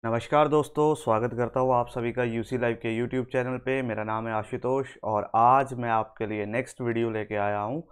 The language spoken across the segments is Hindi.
नमस्कार दोस्तों, स्वागत करता हूँ आप सभी का यूसी लाइव के यूट्यूब चैनल पे। मेरा नाम है आशुतोष और आज मैं आपके लिए नेक्स्ट वीडियो लेके आया हूँ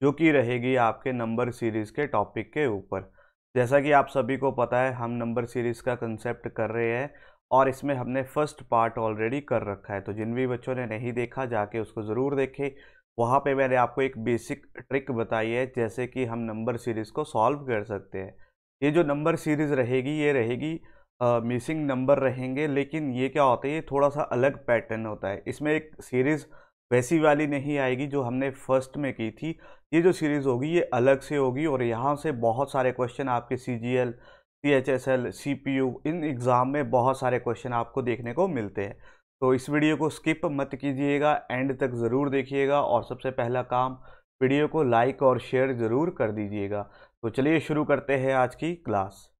जो कि रहेगी आपके नंबर सीरीज़ के टॉपिक के ऊपर। जैसा कि आप सभी को पता है, हम नंबर सीरीज़ का कंसेप्ट कर रहे हैं और इसमें हमने फर्स्ट पार्ट ऑलरेडी कर रखा है। तो जिन भी बच्चों ने नहीं देखा जाके उसको ज़रूर देखें। वहाँ पे मैंने आपको एक बेसिक ट्रिक बताई है जैसे कि हम नंबर सीरीज़ को सॉल्व कर सकते हैं। ये जो नंबर सीरीज़ रहेगी ये रहेगी मिसिंग नंबर रहेंगे, लेकिन ये क्या होता है, ये थोड़ा सा अलग पैटर्न होता है। इसमें एक सीरीज़ वैसी वाली नहीं आएगी जो हमने फर्स्ट में की थी। ये जो सीरीज़ होगी ये अलग से होगी और यहाँ से बहुत सारे क्वेश्चन आपके CGL, CHSL, CPU in exam में बहुत सारे क्वेश्चन आपको देखने को मिलते हैं। तो इस वीडियो को स्किप मत कीजिएगा, एंड तक ज़रूर देखिएगा और सबसे पहला काम, वीडियो को लाइक और शेयर ज़रूर कर दीजिएगा। तो चलिए शुरू करते हैं आज की क्लास।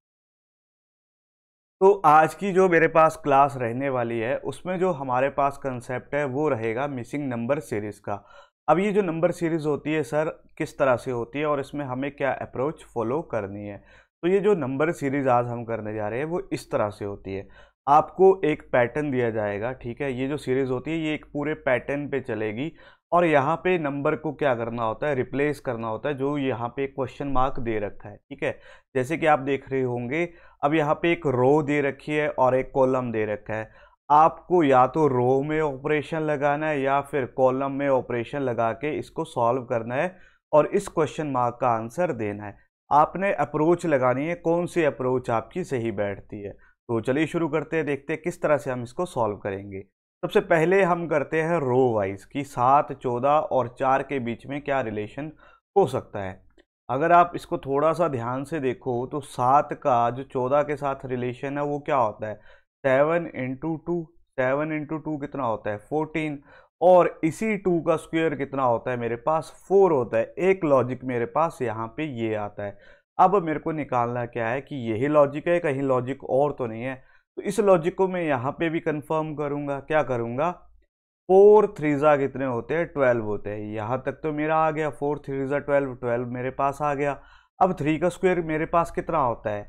तो आज की जो मेरे पास क्लास रहने वाली है उसमें जो हमारे पास कंसेप्ट है वो रहेगा मिसिंग नंबर सीरीज़ का। अब ये जो नंबर सीरीज़ होती है सर, किस तरह से होती है और इसमें हमें क्या अप्रोच फॉलो करनी है। तो ये जो नंबर सीरीज़ आज हम करने जा रहे हैं वो इस तरह से होती है। आपको एक पैटर्न दिया जाएगा, ठीक है। ये जो सीरीज़ होती है ये एक पूरे पैटर्न पे चलेगी और यहाँ पे नंबर को क्या करना होता है, रिप्लेस करना होता है जो यहाँ पे क्वेश्चन मार्क दे रखा है, ठीक है। जैसे कि आप देख रहे होंगे, अब यहाँ पे एक रो दे रखी है और एक कॉलम दे रखा है। आपको या तो रो में ऑपरेशन लगाना है या फिर कॉलम में ऑपरेशन लगा के इसको सॉल्व करना है और इस क्वेश्चन मार्क का आंसर देना है। आपने अप्रोच लगानी है, कौन सी अप्रोच आपकी सही बैठती है। तो चलिए शुरू करते हैं, देखते हैं किस तरह से हम इसको सॉल्व करेंगे। सबसे पहले हम करते हैं रो वाइज कि 7, 14 और 4 के बीच में क्या रिलेशन हो सकता है। अगर आप इसको थोड़ा सा ध्यान से देखो तो 7 का जो 14 के साथ रिलेशन है वो क्या होता है, 7 × 2। 7 × 2 कितना होता है, 14। और इसी 2 का स्क्वायर कितना होता है, मेरे पास 4 होता है। एक लॉजिक मेरे पास यहाँ पे ये आता है। अब मेरे को निकालना क्या है कि यही लॉजिक है, कहीं लॉजिक और तो नहीं है। तो इस लॉजिक को मैं यहाँ पे भी कंफर्म करूँगा। क्या करूँगा, 4 3 कितने होते हैं, 12 होते हैं। यहाँ तक तो मेरा आ गया, 4 3 12, 12 मेरे पास आ गया। अब 3 का स्क्वायर मेरे पास कितना होता है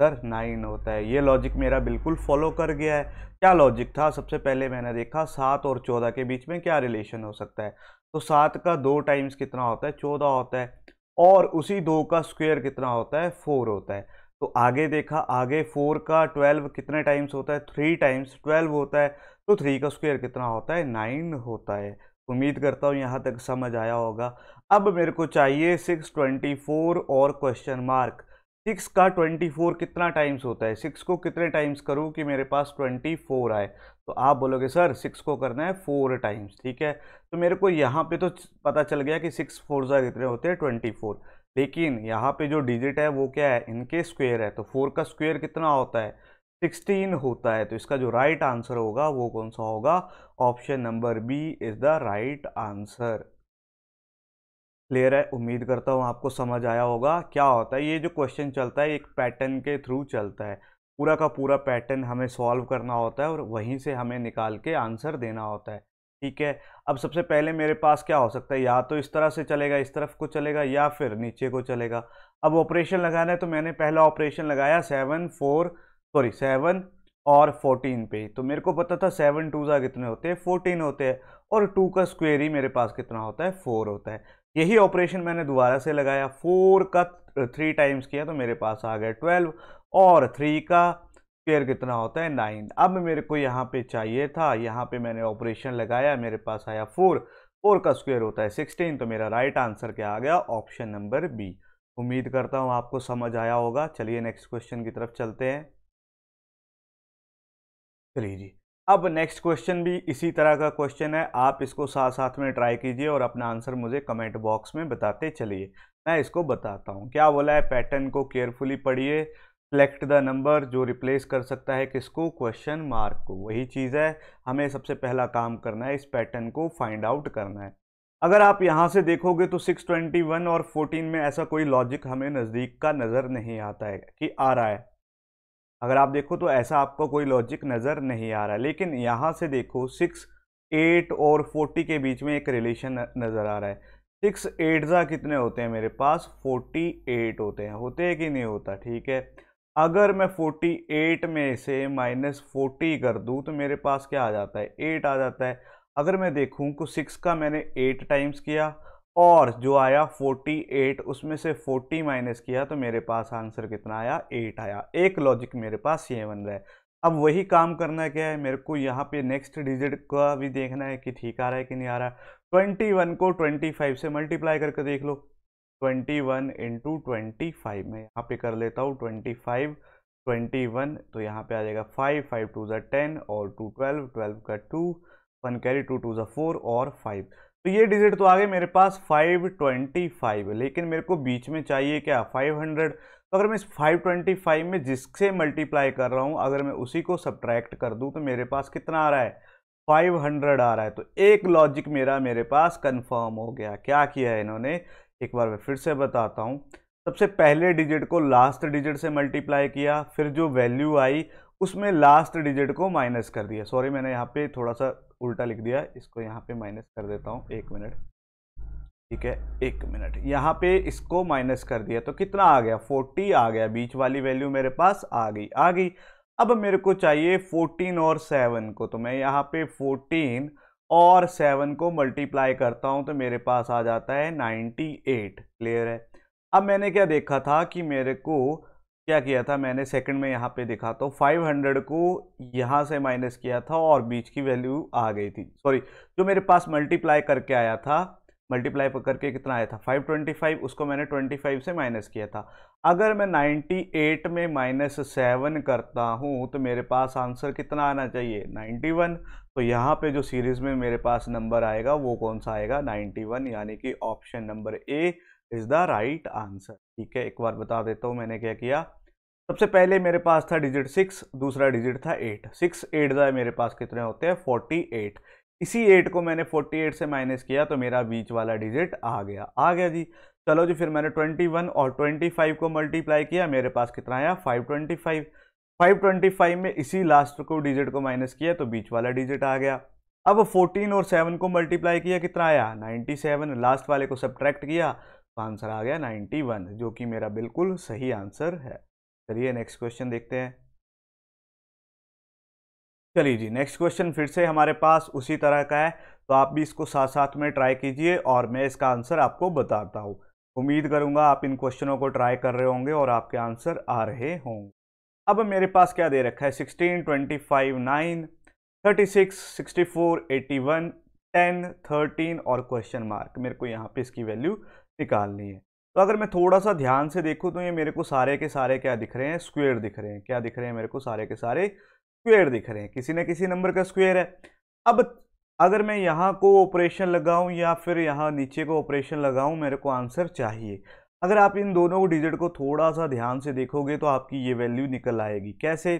सर, 9 होता है। ये लॉजिक मेरा बिल्कुल फॉलो कर गया है। क्या लॉजिक था, सबसे पहले मैंने देखा 7 और 14 के बीच में क्या रिलेशन हो सकता है। तो 7 का 2 टाइम्स कितना होता है, 14 होता है। और उसी 2 का स्क्वायर कितना होता है, 4 होता है। तो आगे देखा, आगे 4 का 12 कितने टाइम्स होता है, 3 टाइम्स 12 होता है। तो 3 का स्क्वायर कितना होता है, 9 होता है। उम्मीद करता हूँ यहाँ तक समझ आया होगा। अब मेरे को चाहिए 6, 24 और क्वेश्चन मार्क। 6 का 24 कितना टाइम्स होता है, 6 को कितने टाइम्स करूँ कि मेरे पास 24 आए। तो आप बोलोगे सर 6 को करना है 4 टाइम्स, ठीक है। तो मेरे को यहाँ पे तो पता चल गया कि 6 4 कितने होते हैं, 24। लेकिन यहाँ पे जो डिजिट है वो क्या है, इनके स्क्वायर है। तो 4 का स्क्वायर कितना होता है, 16 होता है। तो इसका जो राइट आंसर होगा वो कौन सा होगा, option number B is the right answer. Clear है, उम्मीद करता हूँ आपको समझ आया होगा। क्या होता है, ये जो क्वेश्चन चलता है एक पैटर्न के थ्रू चलता है। पूरा का पूरा पैटर्न हमें सॉल्व करना होता है और वहीं से हमें निकाल के आंसर देना होता है, ठीक है। अब सबसे पहले मेरे पास क्या हो सकता है, या तो इस तरह से चलेगा, इस तरफ को चलेगा, या फिर नीचे को चलेगा। अब ऑपरेशन लगाना है तो मैंने पहला ऑपरेशन लगाया 7 और 14 पे। तो मेरे को पता था 7 2 कितने होते हैं, 14 होते हैं। और 2 का स्क्वेयर ही मेरे पास कितना होता है, 4 होता है। यही ऑपरेशन मैंने दोबारा से लगाया, 4 का 3 टाइम्स किया तो मेरे पास आ गया 12। और 3 का स्क्वायर कितना होता है, 9। अब मेरे को यहाँ पे चाहिए था, यहाँ पे मैंने ऑपरेशन लगाया, मेरे पास आया 4। 4 का स्क्वायर होता है 16। तो मेरा राइट आंसर क्या आ गया, ऑप्शन नंबर बी। उम्मीद करता हूँ आपको समझ आया होगा। चलिए नेक्स्ट क्वेश्चन की तरफ चलते हैं। चलिए जी, अब नेक्स्ट क्वेश्चन भी इसी तरह का क्वेश्चन है। आप इसको साथ साथ में ट्राई कीजिए और अपना आंसर मुझे कमेंट बॉक्स में बताते चलिए। मैं इसको बताता हूँ क्या बोला है, पैटर्न को केयरफुली पढ़िए। सेलेक्ट द नंबर जो रिप्लेस कर सकता है किसको, क्वेश्चन मार्क को। वही चीज़ है, हमें सबसे पहला काम करना है, इस पैटर्न को फाइंड आउट करना है। अगर आप यहाँ से देखोगे तो 621 और 14 में ऐसा कोई लॉजिक हमें नज़दीक का नज़र नहीं आता है कि आ रहा है। अगर आप देखो तो ऐसा आपको कोई लॉजिक नज़र नहीं आ रहा है। लेकिन यहाँ से देखो 6, 8 और 40 के बीच में एक रिलेशन नज़र आ रहा है। 6 8 कितने होते हैं मेरे पास, 48 होते हैं कि नहीं होता, ठीक है। अगर मैं 48 में से -40 कर दूं तो मेरे पास क्या आ जाता है, 8 आ जाता है। अगर मैं देखूं तो 6 का मैंने 8 टाइम्स किया और जो आया 48, उसमें से 40 माइनस किया तो मेरे पास आंसर कितना आया, 8 आया। एक लॉजिक मेरे पास ये बन रहा है। अब वही काम करना क्या है, मेरे को यहाँ पे नेक्स्ट डिजिट का भी देखना है कि ठीक आ रहा है कि नहीं आ रहा है। 21 को 25 से मल्टीप्लाई करके देख लो। 21 इंटू 25 में यहाँ पे कर लेता हूँ 25, 21 तो यहाँ पे आ जाएगा 5, 5 टू ज़ा 10 और 2 12, 12 का 2, 1 कैरी 2 टू ज़ा 4 और 5। तो ये डिजिट तो आ गए मेरे पास 525, लेकिन मेरे को बीच में चाहिए क्या, 500। तो अगर मैं इस 525 में जिससे मल्टीप्लाई कर रहा हूँ अगर मैं उसी को सब्ट्रैक्ट कर दूँ तो मेरे पास कितना आ रहा है, 500 आ रहा है। तो एक लॉजिक मेरे पास कंफर्म हो गया। क्या किया है इन्होंने, एक बार मैं फिर से बताता हूँ। सबसे पहले डिजिट को लास्ट डिजिट से मल्टीप्लाई किया, फिर जो वैल्यू आई उसमें लास्ट डिजिट को माइनस कर दिया। सॉरी मैंने यहाँ पे थोड़ा सा उल्टा लिख दिया, इसको यहाँ पे माइनस कर देता हूँ, 1 मिनट, ठीक है 1 मिनट। यहाँ पे इसको माइनस कर दिया तो कितना आ गया, 40 आ गया। बीच वाली वैल्यू मेरे पास आ गई। अब मेरे को चाहिए 14 और 7 को, तो मैं यहाँ पे 14 और 7 को मल्टीप्लाई करता हूँ तो मेरे पास आ जाता है 98। क्लियर है। अब मैंने क्या देखा था कि मेरे को क्या किया था, मैंने सेकंड में यहाँ पे देखा तो 500 को यहाँ से माइनस किया था और बीच की वैल्यू आ गई थी। सॉरी, जो मेरे पास मल्टीप्लाई करके आया था, मल्टीप्लाई करके कितना आया था 525, उसको मैंने 25 से माइनस किया था। अगर मैं 98 में -7 करता हूँ तो मेरे पास आंसर कितना आना चाहिए, 91। तो यहाँ पे जो सीरीज में मेरे पास नंबर आएगा वो कौन सा आएगा, 91, यानी कि option number A is the right answer. ठीक है, एक बार बता देता हूँ मैंने क्या किया। सबसे पहले मेरे पास था डिजिट 6, दूसरा डिजिट था 8। 6 8 दा मेरे पास कितने होते हैं, 48। इसी 8 को मैंने 48 से माइनस किया तो मेरा बीच वाला डिजिट आ गया जी। चलो जी, फिर मैंने 21 और 25 को मल्टीप्लाई किया, मेरे पास कितना आया, 525। 525 में इसी लास्ट को डिजिट को माइनस किया तो बीच वाला डिजिट आ गया। अब 14 और 7 को मल्टीप्लाई किया, कितना आया, 97। लास्ट वाले को सब्ट्रैक्ट किया तो आंसर आ गया 91, जो कि मेरा बिल्कुल सही आंसर है। चलिए नेक्स्ट क्वेश्चन देखते हैं। चलिए जी, नेक्स्ट क्वेश्चन फिर से हमारे पास उसी तरह का है, तो आप भी इसको साथ साथ में ट्राई कीजिए और मैं इसका आंसर आपको बताता हूँ। उम्मीद करूंगा आप इन क्वेश्चनों को ट्राई कर रहे होंगे और आपके आंसर आ रहे होंगे। अब मेरे पास क्या दे रखा है, 16, 25, 9, 36, 64, 81, 10, 13 और क्वेश्चन मार्क। मेरे को यहाँ पे इसकी वैल्यू निकालनी है। तो अगर मैं थोड़ा सा ध्यान से देखूँ तो ये मेरे को सारे के सारे क्या दिख रहे हैं, स्क्वायर दिख रहे हैं। क्या दिख रहे हैं मेरे को, सारे के सारे स्क्वायर दिख रहे हैं, किसी न किसी नंबर का स्क्वायर है। अब अगर मैं यहाँ को ऑपरेशन लगाऊं या फिर यहाँ नीचे को ऑपरेशन लगाऊं, मेरे को आंसर चाहिए। अगर आप इन दोनों डिजिट को थोड़ा सा ध्यान से देखोगे तो आपकी ये वैल्यू निकल आएगी। कैसे,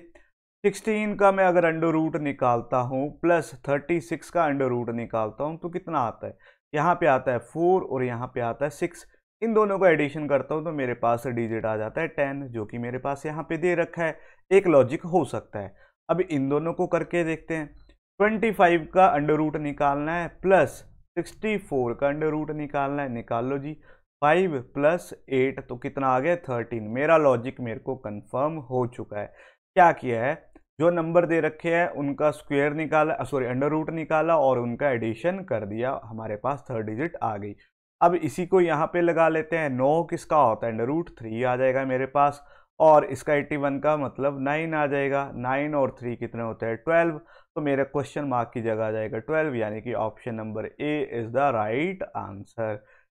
16 का मैं अगर अंडर रूट निकालता हूँ प्लस 36 का अंडर रूट निकालता हूँ तो कितना आता है, यहाँ पे आता है 4 और यहाँ पे आता है 6। इन दोनों को एडिशन करता हूँ तो मेरे पास डिजिट आ जाता है 10, जो कि मेरे पास यहाँ पे दे रखा है। एक लॉजिक हो सकता है। अब इन दोनों को करके देखते हैं। 25 का अंडर रूट निकालना है प्लस 64 का अंडर रूट निकालना है, निकाल लो जी। 5 + 8 तो कितना आ गया, 13। मेरा लॉजिक मेरे को कंफर्म हो चुका है। क्या किया है, जो नंबर दे रखे हैं उनका स्क्वायर निकाला, सॉरी अंडर रूट निकाला और उनका एडिशन कर दिया, हमारे पास थर्ड डिजिट आ गई। अब इसी को यहाँ पे लगा लेते हैं। 9 किसका होता है, अंडर रूट 3 आ जाएगा मेरे पास, और इसका 81 का मतलब 9 आ जाएगा। 9 और 3 कितने होते हैं, 12। तो मेरा क्वेश्चन मार्क की जगह आ जाएगा 12, यानी कि option number A is the right answer.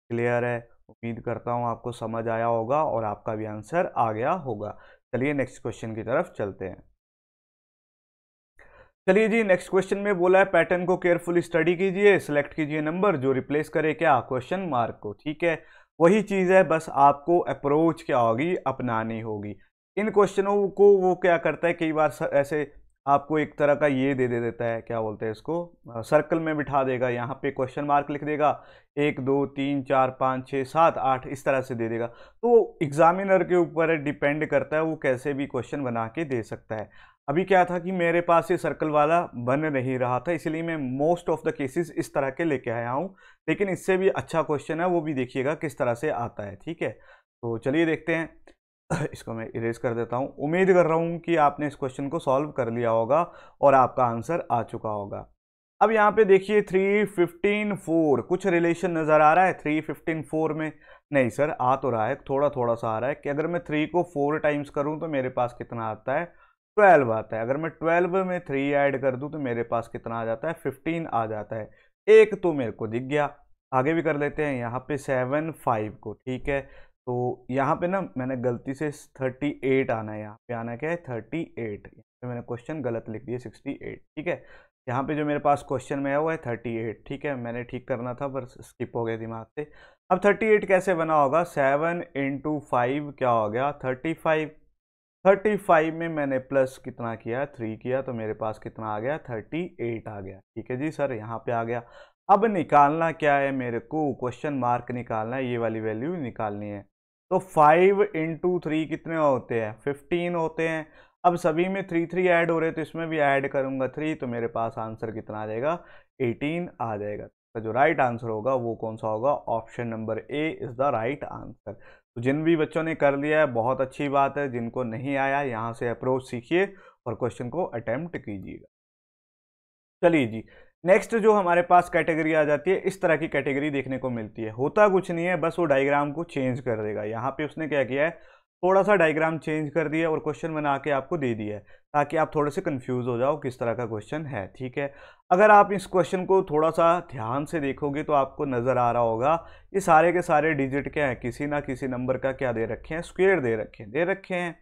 Clear है, उम्मीद करता हूँ आपको समझ आया होगा और आपका भी आंसर आ गया होगा। चलिए नेक्स्ट क्वेश्चन की तरफ चलते हैं। चलिए जी, नेक्स्ट क्वेश्चन में बोला है पैटर्न को केयरफुली स्टडी कीजिए, सिलेक्ट कीजिए नंबर जो रिप्लेस करे क्या, क्वेश्चन मार्क को। ठीक है, वही चीज़ है, बस आपको अप्रोच क्या होगी, अपनानी होगी। इन क्वेश्चनों को वो क्या करता है, कई बार ऐसे आपको एक तरह का ये दे देता है, क्या बोलते हैं इसको, सर्कल में बिठा देगा, यहाँ पे क्वेश्चन मार्क लिख देगा, 1 2 3 4 5 6 7 8 इस तरह से दे देगा। तो एग्जामिनर के ऊपर डिपेंड करता है, वो कैसे भी क्वेश्चन बना के दे सकता है। अभी क्या था कि मेरे पास ये सर्कल वाला बन नहीं रहा था, इसलिए मैं मोस्ट ऑफ द केसेस इस तरह के लेके आया हूँ। लेकिन इससे भी अच्छा क्वेश्चन है, वो भी देखिएगा किस तरह से आता है। ठीक है, तो चलिए देखते हैं। इसको मैं इरेज कर देता हूँ। उम्मीद कर रहा हूँ कि आपने इस क्वेश्चन को सॉल्व कर लिया होगा और आपका आंसर आ चुका होगा। अब यहाँ पे देखिए 3, 15, 4 कुछ रिलेशन नज़र आ रहा है 3, 15, 4 में? नहीं सर, आ तो रहा है, थोड़ा थोड़ा सा आ रहा है कि अगर मैं 3 को 4 टाइम्स करूँ तो मेरे पास कितना आता है? 12 आता है। अगर मैं 12 में 3 ऐड कर दूँ तो मेरे पास कितना आ जाता है? 15 आ जाता है। एक तो मेरे को दिख गया। आगे भी कर लेते हैं यहाँ पे 7, 5 को, ठीक है। तो यहाँ पे ना मैंने गलती से 38 आना है, यहाँ पे आना क्या है? 38। यहाँ पे मैंने क्वेश्चन गलत लिख दिया 68, ठीक है। यहाँ पे जो मेरे पास क्वेश्चन में है वो है 38, ठीक है। मैंने ठीक करना था पर स्किप हो गया दिमाग से। अब 38 कैसे बना होगा? 7 इंटू 5 क्या हो गया? 35। 35 में मैंने प्लस कितना किया? 3 किया, तो मेरे पास कितना आ गया? 38 आ गया, ठीक है जी सर, यहाँ पे आ गया। अब निकालना क्या है मेरे को? क्वेश्चन मार्क निकालना है, ये वाली वैल्यू निकालनी है। तो 5 इंटू 3 कितने होते हैं? 15 होते हैं। अब सभी में 3 3 ऐड हो रहे हैं तो इसमें भी ऐड करूंगा 3, तो मेरे पास आंसर कितना आ जाएगा? 18 आ जाएगा। तो जो राइट आंसर होगा वो कौन सा होगा? Option number A is the right answer. तो जिन भी बच्चों ने कर लिया है बहुत अच्छी बात है, जिनको नहीं आया यहाँ से अप्रोच सीखिए और क्वेश्चन को अटेम्प्ट कीजिएगा। चलिए जी, नेक्स्ट जो हमारे पास कैटेगरी आ जाती है, इस तरह की कैटेगरी देखने को मिलती है। होता कुछ नहीं है, बस वो डायग्राम को चेंज कर देगा। यहाँ पे उसने क्या किया है? थोड़ा सा डायग्राम चेंज कर दिया और क्वेश्चन बना के आपको दे दिया है, ताकि आप थोड़े से कंफ्यूज हो जाओ किस तरह का क्वेश्चन है, ठीक है। अगर आप इस क्वेश्चन को थोड़ा सा ध्यान से देखोगे तो आपको नज़र आ रहा होगा ये सारे के सारे डिजिट क्या हैं? किसी ना किसी नंबर का क्या दे रखे हैं? स्क्वेयर दे रखे हैं।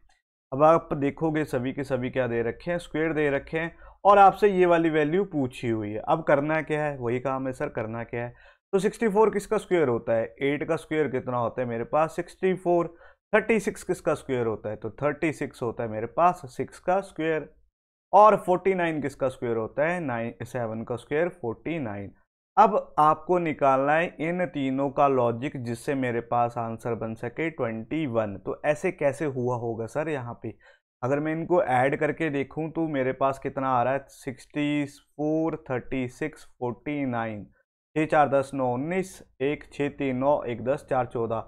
अब आप देखोगे सभी के सभी क्या दे रखे हैं? स्क्वेयर दे रखे हैं। और आपसे ये वाली वैल्यू पूछी हुई है। अब करना क्या है? वही काम है सर, करना क्या है? तो 64 किसका स्क्वायर होता है? 8 का स्क्वायर कितना होता है मेरे पास? 64। 36 किसका स्क्वायर होता है? तो 36 होता है मेरे पास 6 का स्क्वायर। और 49 किसका स्क्वायर होता है? 7 का स्क्वायर 49। अब आपको निकालना है इन तीनों का लॉजिक जिससे मेरे पास आंसर बन सके 21। तो ऐसे कैसे हुआ होगा सर? यहाँ पे अगर मैं इनको ऐड करके देखूं तो मेरे पास कितना आ रहा है? 64, 36, 49, 6 4 10 9 19, 1 6 3 9, 1 10 4 14,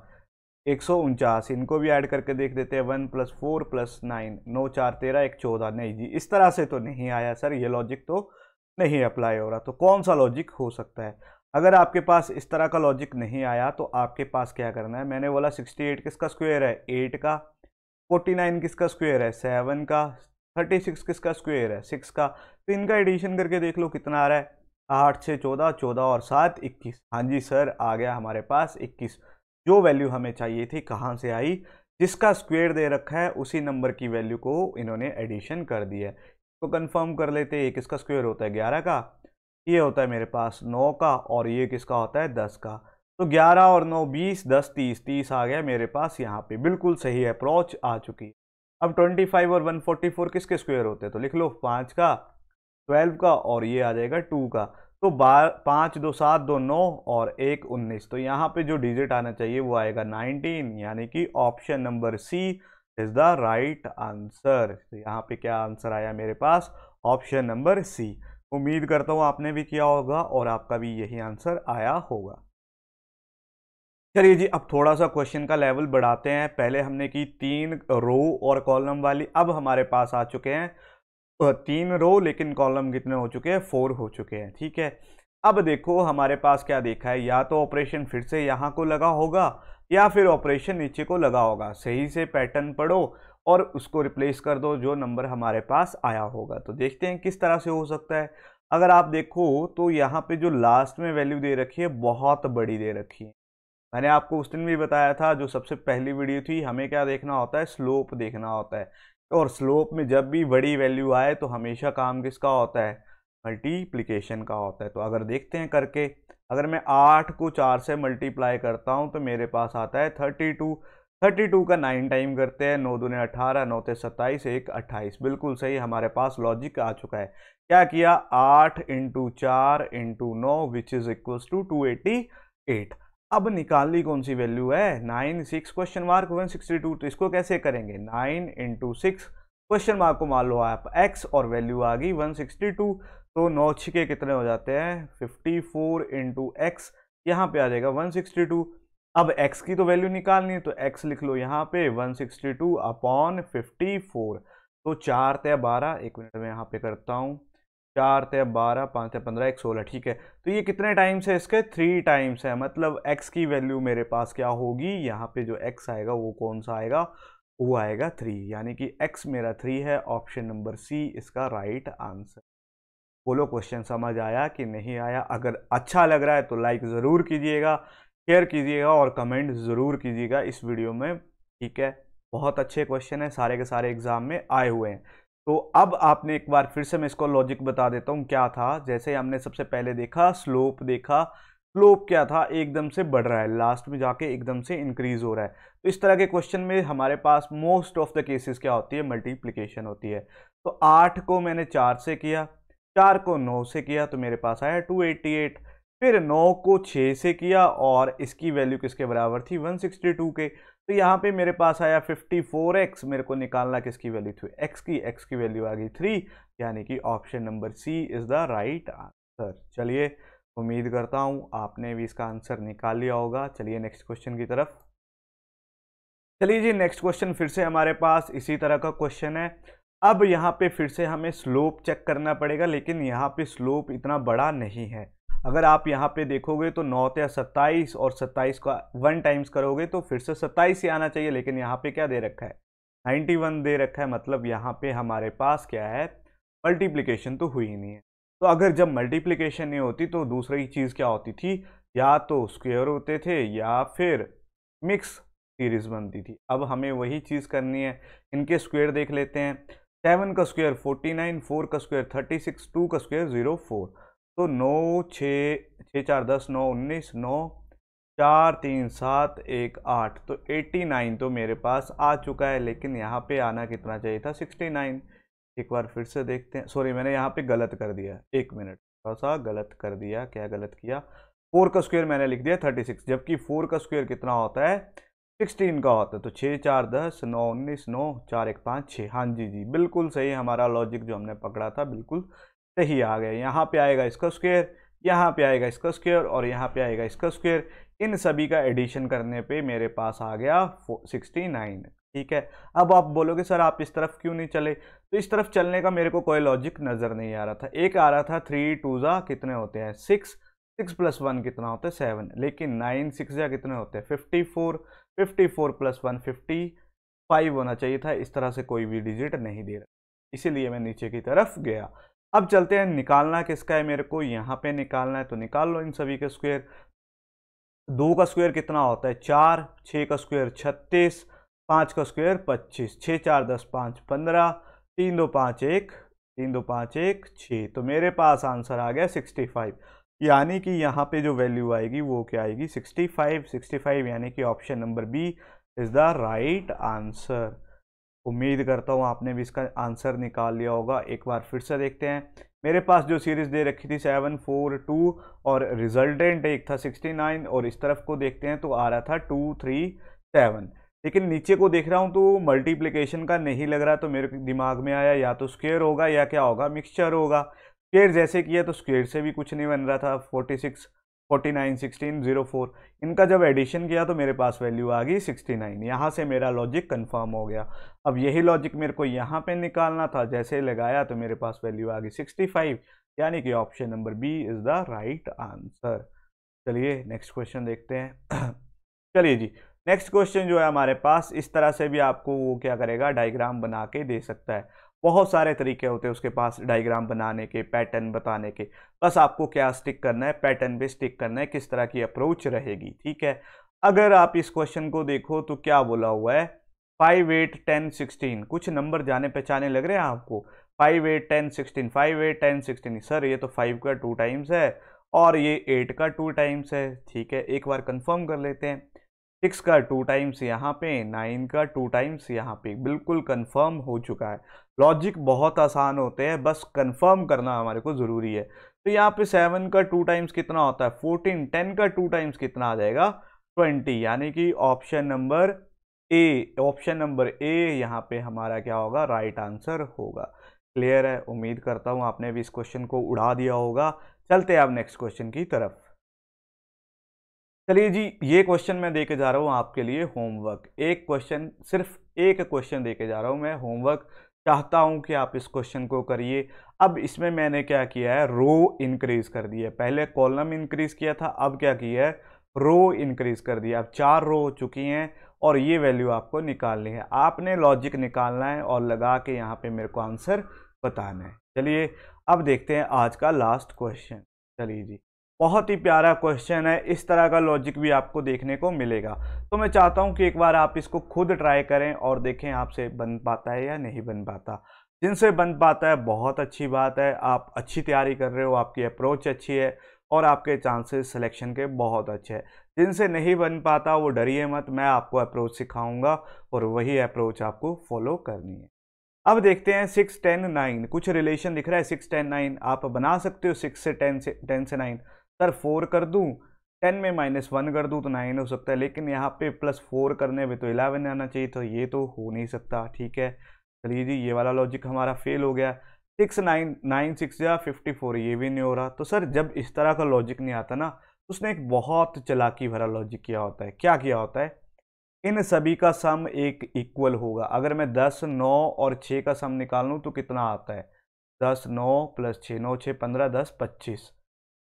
149। इनको भी ऐड करके देख देते हैं। 1 + 4 + 9, 9 4 13, 1 14। नहीं जी, इस तरह से तो नहीं आया सर, ये लॉजिक तो नहीं अप्लाई हो रहा। तो कौन सा लॉजिक हो सकता है? अगर आपके पास इस तरह का लॉजिक नहीं आया तो आपके पास क्या करना है? मैंने बोला 68 किसका स्क्वायर है? 8 का। 49 किसका स्क्वायर है? 7 का। 36 किसका स्क्वायर है? 6 का। तो इनका एडिशन करके देख लो कितना आ रहा है? 8 6 14, 14 और 7 21। हाँ जी सर, आ गया हमारे पास 21। जो वैल्यू हमें चाहिए थी कहाँ से आई? जिसका स्क्वायर दे रखा है उसी नंबर की वैल्यू को इन्होंने एडिशन कर दिया है। तो कंफर्म कर लेते हैं, किसका स्क्वायर होता है? 11 का। ये होता है मेरे पास 9 का, और ये किसका होता है? 10 का। तो 11 और 9 20, 10 30, 30 आ गया मेरे पास यहाँ पे। बिल्कुल सही अप्रोच आ चुकी है। अब 25 और 144 किसके स्क्वायर होते हैं? तो लिख लो 5 का, 12 का, और ये आ जाएगा 2 का। तो 5 2 7 2 9 और 1 19। तो यहाँ पे जो डिजिट आना चाहिए वो आएगा 19, यानी कि option number C is the right answer. तो यहाँ पे क्या आंसर आया मेरे पास? ऑप्शन नंबर सी। उम्मीद करता हूँ आपने भी किया होगा और आपका भी यही आंसर आया होगा। चलिए जी, अब थोड़ा सा क्वेश्चन का लेवल बढ़ाते हैं। पहले हमने की 3 रो और कॉलम वाली, अब हमारे पास आ चुके हैं 3 रो, लेकिन कॉलम कितने हो चुके हैं? 4 हो चुके हैं, ठीक है। अब देखो हमारे पास क्या देखा है, या तो ऑपरेशन फिर से यहाँ को लगा होगा या फिर ऑपरेशन नीचे को लगा होगा। सही से पैटर्न पढ़ो और उसको रिप्लेस कर दो जो नंबर हमारे पास आया होगा। तो देखते हैं किस तरह से हो सकता है। अगर आप देखो तो यहाँ पे जो लास्ट में वैल्यू दे रखी है बहुत बड़ी दे रखी है। मैंने आपको उस दिन भी बताया था, जो सबसे पहली वीडियो थी, हमें क्या देखना होता है? स्लोप देखना होता है। और स्लोप में जब भी बड़ी वैल्यू आए तो हमेशा काम किसका होता है? मल्टीप्लिकेशन का होता है। तो अगर देखते हैं करके, अगर मैं 8 को 4 से मल्टीप्लाई करता हूं तो मेरे पास आता है 32। 32 का 9 टाइम करते हैं, 9 दूने 18, 9 ते 27, 1 28। बिल्कुल सही, हमारे पास लॉजिक आ चुका है। क्या किया? 8 × 4 × 9 विच इज इक्वल्स टू 288। अब निकालनी कौन सी वैल्यू है? 9 6 क्वेश्चन मार्क 162। तो इसको कैसे करेंगे? 9 × 6 क्वेश्चन मार्क को मान लो आप x और वैल्यू आ गई 162। तो 9 6 कितने हो जाते हैं? 54 × x। यहाँ पे आ जाएगा 162। अब x की तो वैल्यू निकालनी है, तो x लिख लो यहाँ पे 162/54। तो 4 × 12, एक मिनट में यहाँ पे करता हूँ, 4 × 12, 5 × 15, 16, ठीक है। तो ये कितने टाइम्स है इसके? 3 टाइम्स है, मतलब x की वैल्यू मेरे पास क्या होगी, यहाँ पे जो x आएगा वो कौन सा आएगा, वो आएगा 3, यानी कि x मेरा 3 है। ऑप्शन नंबर सी इसका राइट आंसर। बोलो क्वेश्चन समझ आया कि नहीं आया? अगर अच्छा लग रहा है तो लाइक ज़रूर कीजिएगा, शेयर कीजिएगा और कमेंट ज़रूर कीजिएगा इस वीडियो में, ठीक है। बहुत अच्छे क्वेश्चन है, सारे के सारे एग्जाम में आए हुए हैं। तो अब आपने एक बार फिर से मैं इसको लॉजिक बता देता हूँ क्या था। जैसे हमने सबसे पहले देखा स्लोप, देखा स्लोप क्या था, एकदम से बढ़ रहा है, लास्ट में जाके एकदम से इंक्रीज हो रहा है। तो इस तरह के क्वेश्चन में हमारे पास मोस्ट ऑफ द केसेस क्या होती है, मल्टीप्लीकेशन होती है। तो 8 को मैंने 4 से किया, 4 को 9 से किया तो मेरे पास आया 288। फिर 9 को 6 से किया और इसकी वैल्यू किसके बराबर थी, 162 के। तो यहाँ पे मेरे पास आया 54x, मेरे को निकालना किसकी वैल्यू थी, x की वैल्यू आ गई 3, यानी कि option number C is the right answer. चलिए, उम्मीद करता हूँ आपने भी इसका आंसर निकाल लिया होगा। चलिए नेक्स्ट क्वेश्चन की तरफ। चलिए जी, नेक्स्ट क्वेश्चन फिर से हमारे पास इसी तरह का क्वेश्चन है। अब यहाँ पे फिर से हमें स्लोप चेक करना पड़ेगा, लेकिन यहाँ पे स्लोप इतना बड़ा नहीं है। अगर आप यहाँ पे देखोगे तो 9 या 27 और 27 का 1 टाइम्स करोगे तो फिर से 27 ही आना चाहिए, लेकिन यहाँ पे क्या दे रखा है, 91 दे रखा है। मतलब यहाँ पे हमारे पास क्या है, मल्टीप्लिकेशन तो हुई ही नहीं है। तो अगर जब मल्टीप्लिकेशन नहीं होती तो दूसरी चीज़ क्या होती थी, या तो स्क्वायर होते थे या फिर मिक्स सीरीज बनती थी। अब हमें वही चीज़ करनी है, इनके स्क्वायर देख लेते हैं। 7 का स्क्वायर 49, 4 का स्क्वायर 36, 2 का स्क्वायर 04। तो 9 6 6 4 10 9 19, 9 4 3 7 1 8, तो 89 तो मेरे पास आ चुका है। लेकिन यहाँ पे आना कितना चाहिए था, 69। एक बार फिर से देखते हैं, सॉरी मैंने यहाँ पे गलत कर दिया, एक मिनट, थोड़ा सा गलत कर दिया। क्या गलत किया, 4 का स्क्वायर मैंने लिख दिया 36, जबकि 4 का स्क्वायर कितना होता है, 16 का होता है। तो 6 4 10 9 19, 9 4 1 5 6, हाँ जी जी बिल्कुल सही, हमारा लॉजिक जो हमने पकड़ा था बिल्कुल सही आ गया। यहाँ पे आएगा इसका स्क्वायर, यहाँ पे आएगा इसका स्क्वायर और यहाँ पे आएगा इसका स्क्वायर। इन सभी का एडिशन करने पे मेरे पास आ गया 69, ठीक है। अब आप बोलोगे सर आप इस तरफ क्यों नहीं चले, तो इस तरफ चलने का मेरे को कोई लॉजिक नज़र नहीं आ रहा था। एक आ रहा था 3 2 जा कितने होते हैं 6, 6 + 1 कितना होता है 7, लेकिन 9 6 जा कितने होते हैं 54, 54 + 1 55 होना चाहिए था। इस तरह से कोई भी डिजिट नहीं दे रहा, इसीलिए मैं नीचे की तरफ गया। अब चलते हैं, निकालना किसका है मेरे को, यहाँ पे निकालना है, तो निकाल लो इन सभी के स्क्वायर। 2 का स्क्वायर कितना होता है 4, 6 का स्क्वायर 36, 5 का स्क्वायर 25, 6 4 10 5 15, 3 2 5 1, 3 2 5 1 6, तो मेरे पास आंसर आ गया 65। यानी कि यहाँ पे जो वैल्यू आएगी वो क्या आएगी 65, 65, यानी कि option number B is the right answer. उम्मीद करता हूँ आपने भी इसका आंसर निकाल लिया होगा। एक बार फिर से देखते हैं, मेरे पास जो सीरीज दे रखी थी 7 4 2 और रिजल्टेंट एक था 69, और इस तरफ को देखते हैं तो आ रहा था 2 3 7। लेकिन नीचे को देख रहा हूँ तो मल्टीप्लिकेशन का नहीं लग रहा, तो मेरे दिमाग में आया या तो स्क्वायर होगा या क्या होगा, मिक्सचर होगा। स्क्वायर जैसे किया तो स्क्वायर से भी कुछ नहीं बन रहा था, 46 49 16 04। इनका जब एडिशन किया तो मेरे पास वैल्यू आ गई 69। यहाँ से मेरा लॉजिक कंफर्म हो गया। अब यही लॉजिक मेरे को यहाँ पे निकालना था, जैसे लगाया तो मेरे पास वैल्यू आ गई 65, यानी कि option number B is the right answer. चलिए नेक्स्ट क्वेश्चन देखते हैं। चलिए जी, नेक्स्ट क्वेश्चन जो है हमारे पास, इस तरह से भी आपको वो क्या करेगा, डायग्राम बना के दे सकता है। बहुत सारे तरीके होते हैं उसके पास डायग्राम बनाने के, पैटर्न बताने के। बस आपको क्या स्टिक करना है, पैटर्न पे स्टिक करना है, किस तरह की अप्रोच रहेगी, ठीक है। अगर आप इस क्वेश्चन को देखो तो क्या बोला हुआ है, 5 8 10 16, कुछ नंबर जाने पहचाने लग रहे हैं आपको, 5 8 10 16, 5 8 10 16। सर ये तो 5 का 2 टाइम्स है और ये 8 का 2 टाइम्स है, ठीक है। एक बार कंफर्म कर लेते हैं, 6 का 2 टाइम्स यहाँ पे, 9 का 2 टाइम्स यहाँ पे, बिल्कुल कंफर्म हो चुका है। लॉजिक बहुत आसान होते हैं, बस कंफर्म करना हमारे को ज़रूरी है। तो यहाँ पे 7 का 2 टाइम्स कितना होता है 14, 10 का 2 टाइम्स कितना आ जाएगा 20, यानी कि ऑप्शन नंबर ए यहाँ पे हमारा क्या होगा, राइट आंसर होगा। क्लियर है, उम्मीद करता हूँ आपने भी इस क्वेश्चन को उड़ा दिया होगा। चलते हैं अब नेक्स्ट क्वेश्चन की तरफ। चलिए जी, ये क्वेश्चन मैं दे के जा रहा हूँ आपके लिए होमवर्क। एक क्वेश्चन, सिर्फ एक क्वेश्चन दे के जा रहा हूँ मैं होमवर्क। चाहता हूँ कि आप इस क्वेश्चन को करिए। अब इसमें मैंने क्या किया है, रो इंक्रीज कर दिया है। पहले कॉलम इंक्रीज किया था, अब क्या किया है, रो इंक्रीज कर दिया। अब 4 रो हो चुकी हैं और ये वैल्यू आपको निकालनी है। आपने लॉजिक निकालना है और लगा के यहाँ पे मेरे को आंसर बताना है। चलिए अब देखते हैं आज का लास्ट क्वेश्चन। चलिए जी, बहुत ही प्यारा क्वेश्चन है, इस तरह का लॉजिक भी आपको देखने को मिलेगा। तो मैं चाहता हूं कि एक बार आप इसको खुद ट्राई करें और देखें आपसे बन पाता है या नहीं बन पाता। जिनसे बन पाता है बहुत अच्छी बात है, आप अच्छी तैयारी कर रहे हो, आपकी अप्रोच अच्छी है और आपके चांसेस सिलेक्शन के बहुत अच्छे हैं। जिनसे नहीं बन पाता वो डरिए मत, मैं आपको अप्रोच सिखाऊंगा और वही अप्रोच आपको फॉलो करनी है। अब देखते हैं 6, 10, 9, कुछ रिलेशन दिख रहा है 6, 10, 9। आप बना सकते हो 6 से 10 से 9। सर 4 कर दूं, 10 में -1 कर दूं तो 9 हो सकता है, लेकिन यहाँ पे +4 करने में तो 11 आना चाहिए, तो ये तो हो नहीं सकता। ठीक है, चलिए जी, ये वाला लॉजिक हमारा फेल हो गया। 6, 9, 9 6 या 54, ये भी नहीं हो रहा। तो सर जब इस तरह का लॉजिक नहीं आता ना, तो उसने एक बहुत चालाकी भरा लॉजिक किया होता है। क्या किया होता है, इन सभी का सम एक इक्वल होगा। अगर मैं 10, 9 और 6 का सम निकाल लूँ तो कितना आता है, 10, 9 + 6, 9 6 15, 10 25।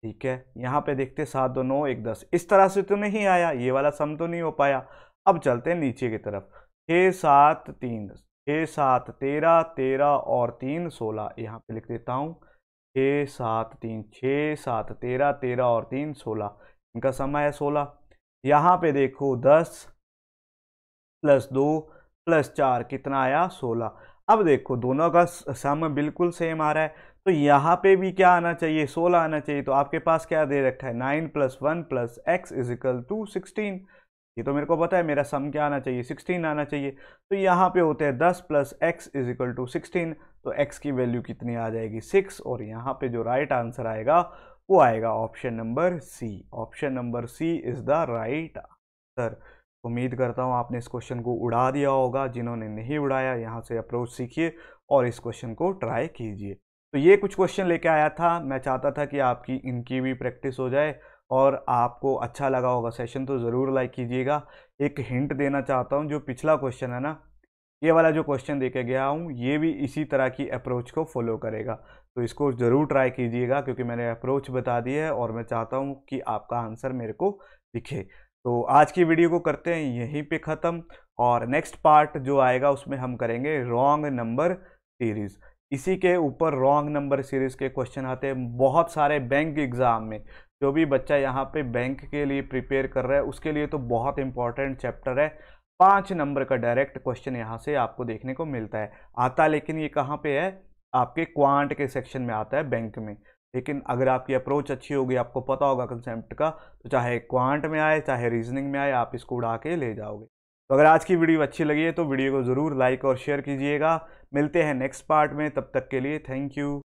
ठीक है, यहाँ पे देखते 7 2 9 1 10। इस तरह से तो नहीं आया, ये वाला सम तो नहीं हो पाया। अब चलते हैं नीचे की तरफ। 6 7 3, 6 7 13, 13 और 3 16। यहाँ पे लिख देता हूँ 6 7 3, 6 7 13, 13 और 3 16। इनका सम आया 16। यहाँ पे देखो 10 +2 +4 कितना आया, 16। अब देखो दोनों का सम बिल्कुल सेम आ रहा है, तो यहाँ पे भी क्या आना चाहिए, 16 आना चाहिए। तो आपके पास क्या दे रखा है, 9 + 1 + x = 16। ये तो मेरे को पता है, मेरा सम क्या आना चाहिए, 16 आना चाहिए। तो यहाँ पे होते हैं 10 + x = 16, तो x की वैल्यू कितनी आ जाएगी, 6। और यहाँ पे जो राइट आंसर आएगा वो आएगा option number C. Option number C is the right answer. उम्मीद करता हूँ आपने इस क्वेश्चन को उड़ा दिया होगा। जिन्होंने नहीं उड़ाया, यहाँ से अप्रोच सीखिए और इस क्वेश्चन को ट्राई कीजिए। तो ये कुछ क्वेश्चन लेके आया था, मैं चाहता था कि आपकी इनकी भी प्रैक्टिस हो जाए और आपको अच्छा लगा होगा सेशन तो ज़रूर लाइक कीजिएगा। एक हिंट देना चाहता हूँ, जो पिछला क्वेश्चन है ना, ये वाला जो क्वेश्चन दे के गया हूँ, ये भी इसी तरह की अप्रोच को फॉलो करेगा। तो इसको ज़रूर ट्राई कीजिएगा, क्योंकि मैंने अप्रोच बता दी है और मैं चाहता हूँ कि आपका आंसर मेरे को दिखे। तो आज की वीडियो को करते हैं यहीं पे ख़त्म, और नेक्स्ट पार्ट जो आएगा उसमें हम करेंगे रॉन्ग नंबर सीरीज़। इसी के ऊपर रॉन्ग नंबर सीरीज़ के क्वेश्चन आते हैं बहुत सारे बैंक एग्ज़ाम में। जो भी बच्चा यहाँ पे बैंक के लिए प्रिपेयर कर रहा है उसके लिए तो बहुत इंपॉर्टेंट चैप्टर है। 5 नंबर का डायरेक्ट क्वेश्चन यहाँ से आपको देखने को मिलता है। आता लेकिन ये कहाँ पे है, आपके क्वांट के सेक्शन में आता है बैंक में। लेकिन अगर आपकी अप्रोच अच्छी होगी, आपको पता होगा कंसेप्ट का, तो चाहे क्वांट में आए चाहे रीजनिंग में आए, आप इसको उड़ा के ले जाओगे। तो अगर आज की वीडियो अच्छी लगी है तो वीडियो को ज़रूर लाइक और शेयर कीजिएगा। मिलते हैं नेक्स्ट पार्ट में, तब तक के लिए थैंक यू।